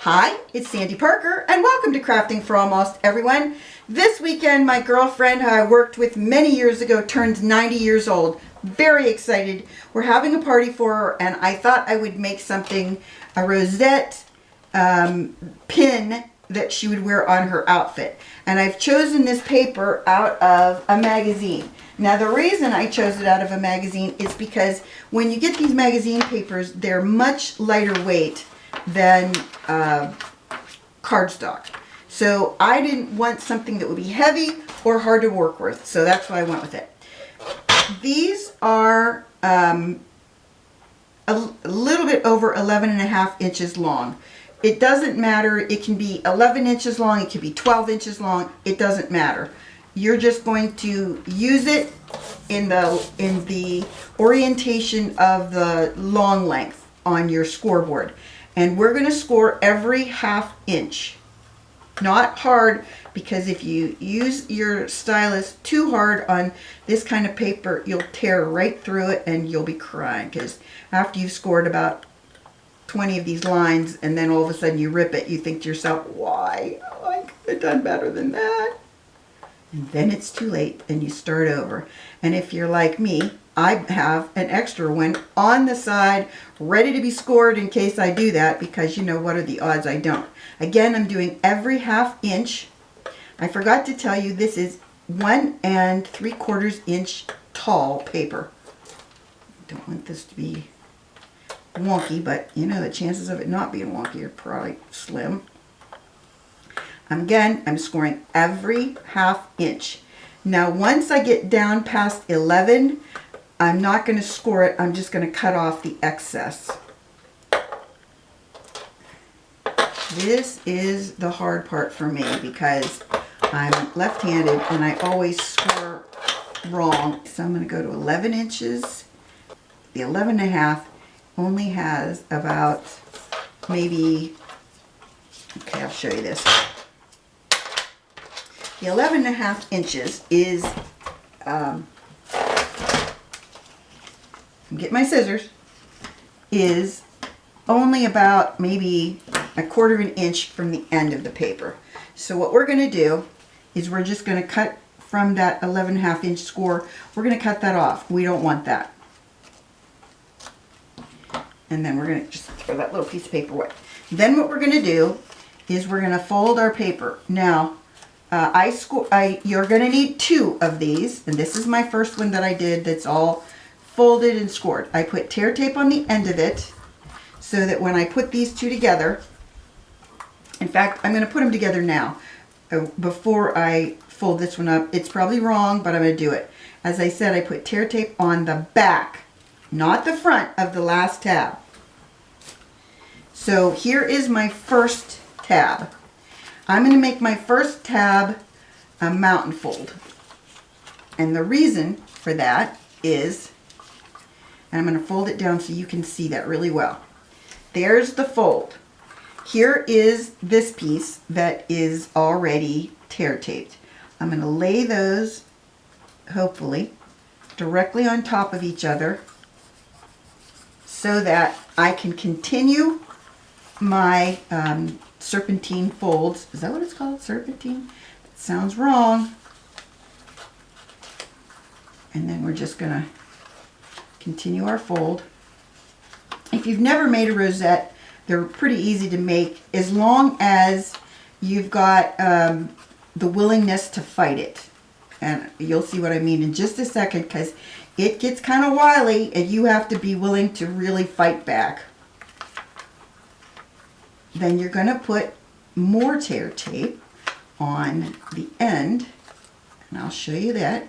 Hi, it's Sandy Parker, and welcome to Crafting for Almost Everyone. This weekend, my girlfriend who I worked with many years ago turns 90 years old. Very excited. We're having a party for her, and I thought I would make something, a rosette pin that she would wear on her outfit. And I've chosen this paper out of a magazine. Now, the reason I chose it out of a magazine is because when you get these magazine papers, they're much lighter weight than cardstock. So I didn't want something that would be heavy or hard to work with. So that's why I went with it. These are a little bit over 11.5 inches long. It doesn't matter. It can be 11 inches long. It can be 12 inches long. It doesn't matter. You're just going to use it in the orientation of the long length on your scoreboard. And we're going to score every 1/2 inch. Not hard, because if you use your stylus too hard on this kind of paper, you'll tear right through it and you'll be crying, because after you've scored about 20 of these lines and then all of a sudden you rip it, you think to yourself, why? Oh, I could have done better than that. And then it's too late and you start over. And if you're like me, I have an extra one on the side ready to be scored in case I do that, because you know, what are the odds I don't? Again, I'm doing every 1/2 inch. I forgot to tell you, this is 1 3/4 inch tall paper. Don't want this to be wonky, but you know, the chances of it not being wonky are probably slim. Again, I'm scoring every 1/2 inch. Now, once I get down past 11, I'm not going to score it. I'm just going to cut off the excess. This is the hard part for me because I'm left-handed and I always score wrong. So I'm going to go to 11 inches. The 11.5 only has about maybe, okay, I'll show you this. The 11.5 inches is, I'm getting my scissors, is only about maybe 1/4 inch from the end of the paper. So what we're going to do is we're just going to cut from that 11.5 inch score. We're going to cut that off. We don't want that. And then we're going to just throw that little piece of paper away. Then what we're going to do is we're going to fold our paper. Now, you're going to need 2 of these, and this is my first one that I did that's all folded and scored. I put tear tape on the end of it so that when I put these 2 together, in fact, I'm going to put them together now before I fold this one up. It's probably wrong, but I'm going to do it. As I said, I put tear tape on the back, not the front of the last tab. So here is my first tab. I'm going to make my first tab a mountain fold. And the reason for that is, and I'm going to fold it down so you can see that really well. There's the fold. Here is this piece that is already tear taped. I'm going to lay those, hopefully, directly on top of each other so that I can continue my serpentine folds. Is that what it's called? Serpentine? That sounds wrong. And then we're just going to continue our fold. If you've never made a rosette, they're pretty easy to make as long as you've got the willingness to fight it. And you'll see what I mean in just a second, because it gets kind of wily and you have to be willing to really fight back. Then you're going to put more tear tape on the end, and I'll show you that.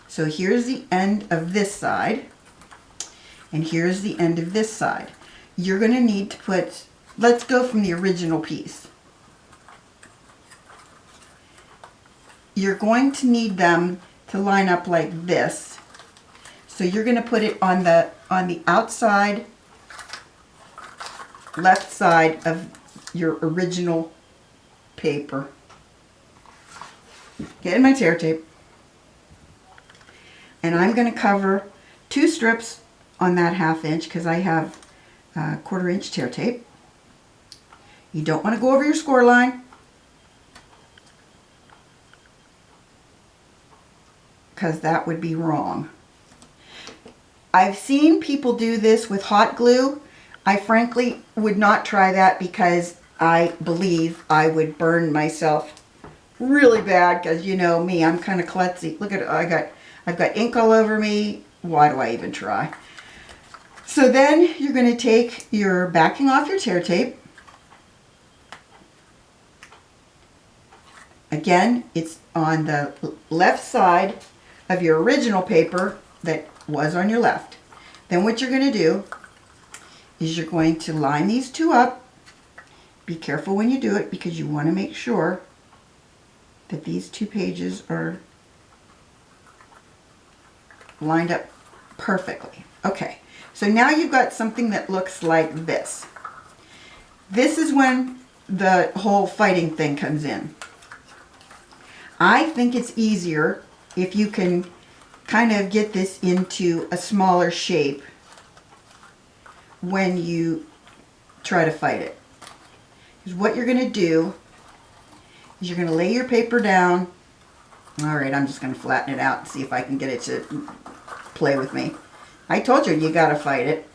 So here's the end of this side, and here's the end of this side. You're going to need to put, let's go from the original piece. You're going to need them to line up like this. So you're going to put it on the outside left side of your original paper. Getting my tear tape. And I'm going to cover 2 strips on that 1/2 inch because I have 1/4 inch tear tape. You don't want to go over your score line, because that would be wrong. I've seen people do this with hot glue. I frankly would not try that because I believe I would burn myself really bad, because you know me, I'm kind of klutzy. Look at it, I've got ink all over me. Why do I even try? So then you're going to take your backing off your tear tape. Again, it's on the left side of your original paper that was on your left. Then what you're going to do is you're going to line these two up. Be careful when you do it, because you want to make sure that these two pages are lined up perfectly. Okay, so now you've got something that looks like this. This is when the whole fighting thing comes in. I think it's easier if you can kind of get this into a smaller shape when you try to fight it. Because what you're going to do is you're going to lay your paper down. All right, I'm just going to flatten it out and see if I can get it to play with me. I told you, you got to fight it.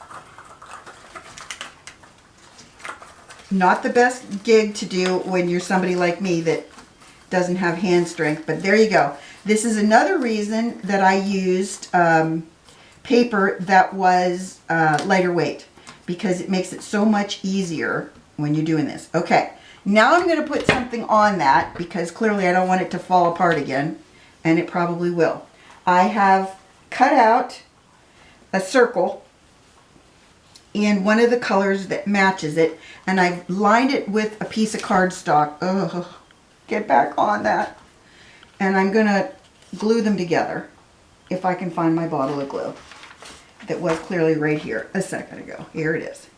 Not the best gig to do when you're somebody like me that doesn't have hand strength, but there you go. This is another reason that I used paper that was lighter weight, because it makes it so much easier when you're doing this. Okay, now I'm going to put something on that, because clearly I don't want it to fall apart again, and it probably will. I have cut out a circle in one of the colors that matches it, and I've lined it with a piece of cardstock. Oh, get back on that. And I'm going to glue them together, if I can find my bottle of glue that was clearly right here a second ago. Here it is.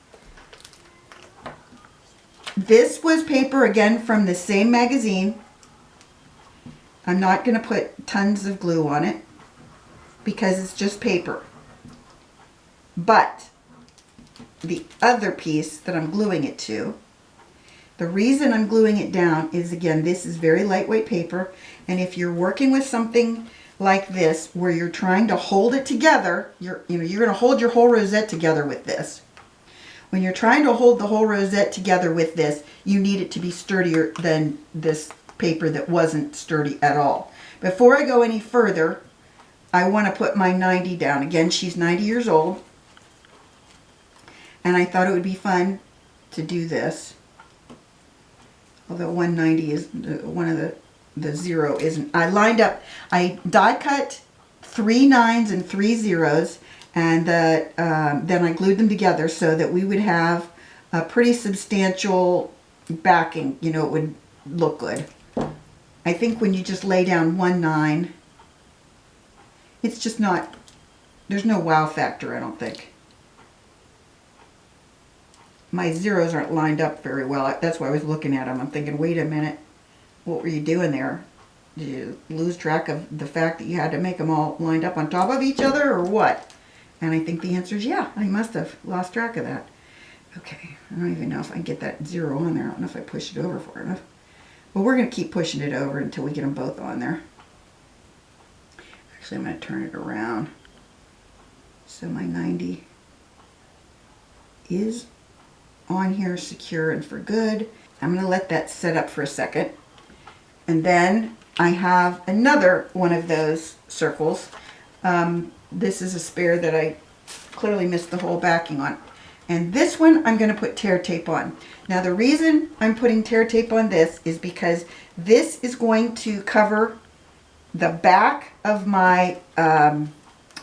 This was paper, again, from the same magazine. I'm not going to put tons of glue on it because it's just paper. But the other piece that I'm gluing it to, the reason I'm gluing it down is, again, this is very lightweight paper, and if you're working with something like this where you're trying to hold it together, you're going to hold your whole rosette together with this. When you're trying to hold the whole rosette together with this, you need it to be sturdier than this paper that wasn't sturdy at all. Before I go any further, I want to put my 90 down. Again, she's 90 years old, and I thought it would be fun to do this. Although 190 is one of the zero isn't. I lined up, I die cut 3 9s and 3 zeros, and then I glued them together so that we would have a pretty substantial backing. You know, it would look good. I think when you just lay down 1 9, it's just not, there's no wow factor, I don't think. My zeros aren't lined up very well. That's why I was looking at them. I'm thinking, wait a minute, what were you doing there? Did you lose track of the fact that you had to make them all lined up on top of each other, or what? And I think the answer is yeah, I must have lost track of that. Okay, I don't even know if I can get that 0 on there. I don't know if I pushed it over far enough. Well, we're going to keep pushing it over until we get them both on there. Actually, I'm going to turn it around. So my 90 is on here secure and for good. I'm going to let that set up for a second. And then I have another one of those circles. This is a spare that I clearly missed the whole backing on. And this one I'm going to put tear tape on. Now the reason I'm putting tear tape on this is because this is going to cover the back of my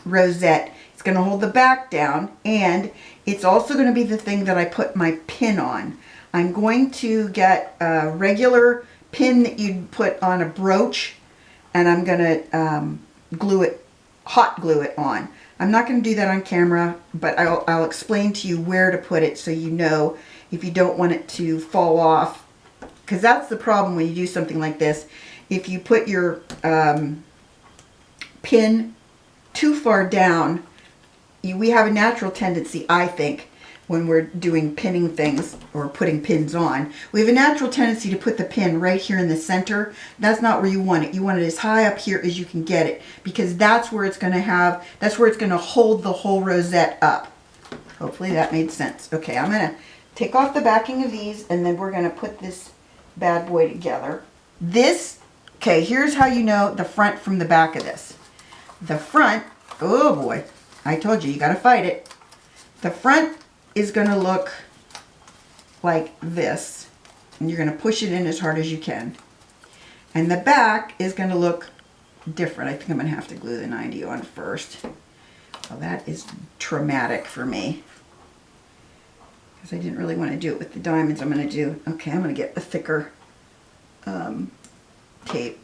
rosette. It's going to hold the back down, and it's also going to be the thing that I put my pin on. I'm going to get a regular pin that you'd put on a brooch, and I'm going to glue it, hot glue it on. I'm not going to do that on camera, but I'll explain to you where to put it so you know if you don't want it to fall off. Because that's the problem when you do something like this. If you put your pin too far down, we have a natural tendency, I think, when we're doing pinning things or putting pins on. We have a natural tendency to put the pin right here in the center. That's not where you want it. You want it as high up here as you can get it, because that's where it's going to hold the whole rosette up. Hopefully that made sense. Okay, I'm going to take off the backing of these, and then we're going to put this bad boy together. Okay, here's how you know the front from the back of this. The front, oh boy, I told you, you got to fight it. The front is going to look like this, and you're going to push it in as hard as you can. And the back is going to look different. I think I'm going to have to glue the 90 on first. Well, that is traumatic for me, because I didn't really want to do it with the diamonds. I'm going to get the thicker tape.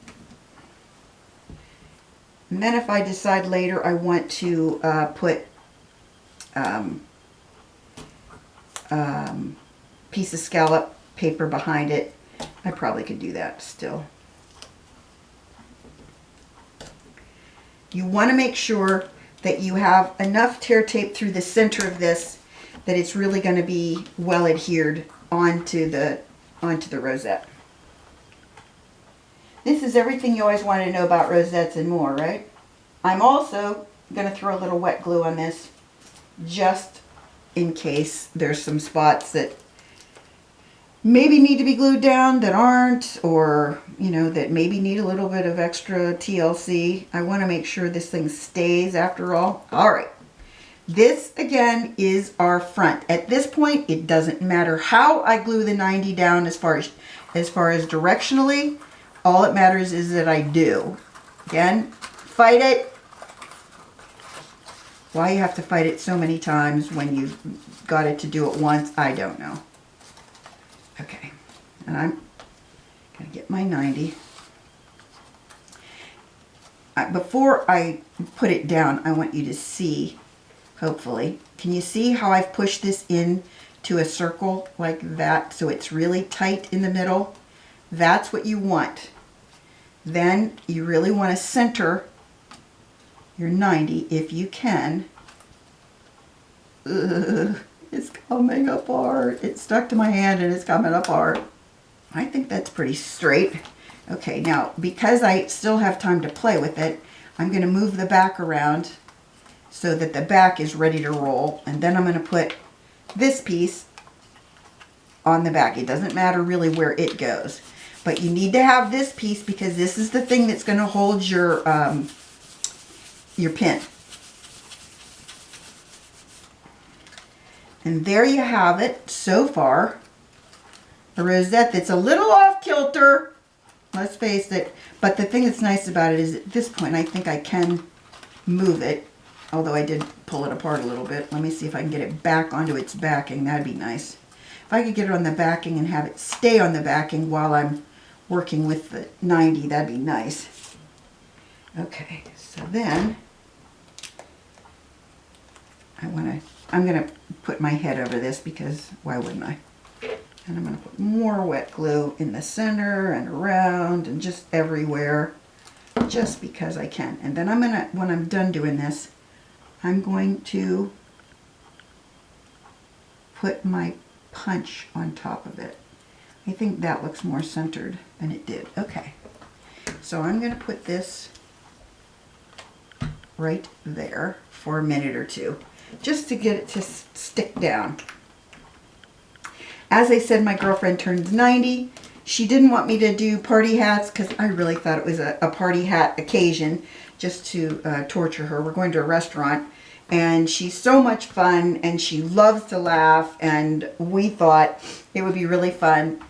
And then if I decide later I want to put piece of scallop paper behind it, I probably could do that still. You want to make sure that you have enough tear tape through the center of this that it's really going to be well adhered onto the rosette. This is everything you always wanted to know about rosettes and more, right? I'm also going to throw a little wet glue on this, just in case there's some spots that maybe need to be glued down that aren't, or that maybe need a little bit of extra TLC. I want to make sure this thing stays after all. All right, this again is our front. At this point, it doesn't matter how I glue the 90 down as far as directionally. All it matters is that I do. Again, fight it. Why you have to fight it so many times when you've got it to do it once, I don't know. Okay, and I'm going to get my 90. Before I put it down, I want you to see, hopefully, can you see how I've pushed this in to a circle like that, so it's really tight in the middle? That's what you want. Then you really want to center your 90 if you can. Ugh, it's coming apart. It's stuck to my hand and it's coming apart. I think that's pretty straight. Okay, now because I still have time to play with it, I'm going to move the back around so that the back is ready to roll, and then I'm going to put this piece on the back. It doesn't matter really where it goes, but you need to have this piece because this is the thing that's going to hold your pin. And there you have it so far. A rosette that's a little off kilter, let's face it, but the thing that's nice about it is at this point I think I can move it, although I did pull it apart a little bit. Let me see if I can get it back onto its backing. That'd be nice. If I could get it on the backing and have it stay on the backing while I'm working with the 90, that'd be nice. Okay, so then I'm going to put my head over this because why wouldn't I? And I'm going to put more wet glue in the center and around and just everywhere, just because I can. And then when I'm done doing this, I'm going to put my punch on top of it. I think that looks more centered than it did. Okay, so I'm going to put this right there for a minute or two, just to get it to stick down. As I said, my girlfriend turned 90. She didn't want me to do party hats because I really thought it was a party hat occasion, just to torture her. We're going to a restaurant, and she's so much fun, and she loves to laugh, and we thought it would be really fun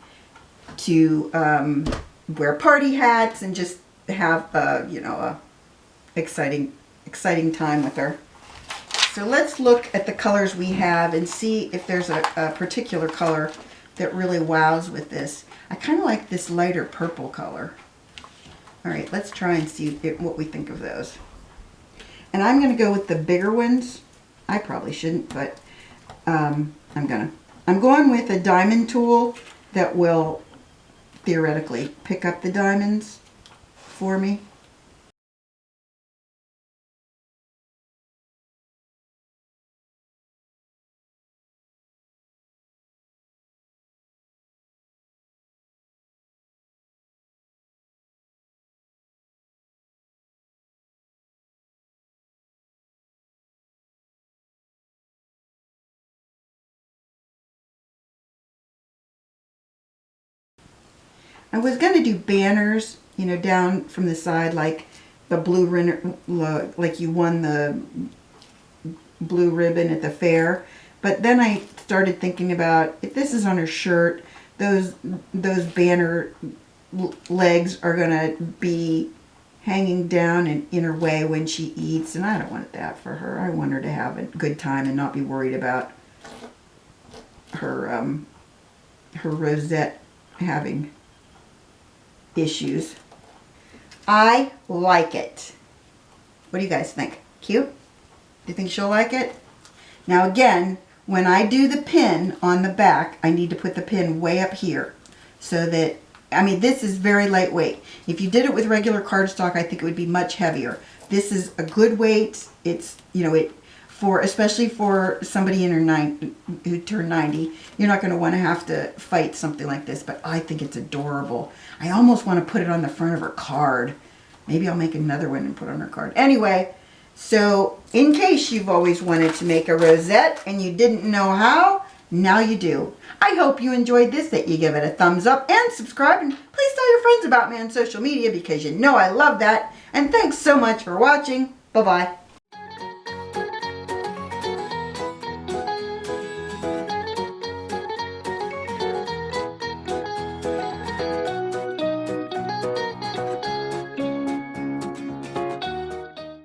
to wear party hats and just have a exciting time with her. So let's look at the colors we have and see if there's a particular color that really wows with this. I kind of like this lighter purple color. All right, let's try and see what we think of those. And I'm going to go with the bigger ones. I probably shouldn't, but I'm going with a diamond tool that will theoretically pick up the diamonds for me. I was going to do banners, you know, down from the side, like the blue ribbon, like you won the blue ribbon at the fair. But then I started thinking about, if this is on her shirt, those banner legs are going to be hanging down and in her way when she eats, and I don't want that for her. I want her to have a good time and not be worried about her her Rosette having issues. I like it. What do you guys think? Cute? Do you think she'll like it? Now again, when I do the pin on the back, I need to put the pin way up here so that, I mean, this is very lightweight. If you did it with regular cardstock, I think it would be much heavier. This is a good weight. It's, you know, especially for somebody in her who turned 90, you're not going to want to have to fight something like this, but I think it's adorable. I almost want to put it on the front of her card. Maybe I'll make another one and put on her card. Anyway, so in case you've always wanted to make a rosette and you didn't know how, now you do. I hope you enjoyed this, that you give it a thumbs up and subscribe, and please tell your friends about me on social media because you know I love that. And thanks so much for watching. Bye-bye.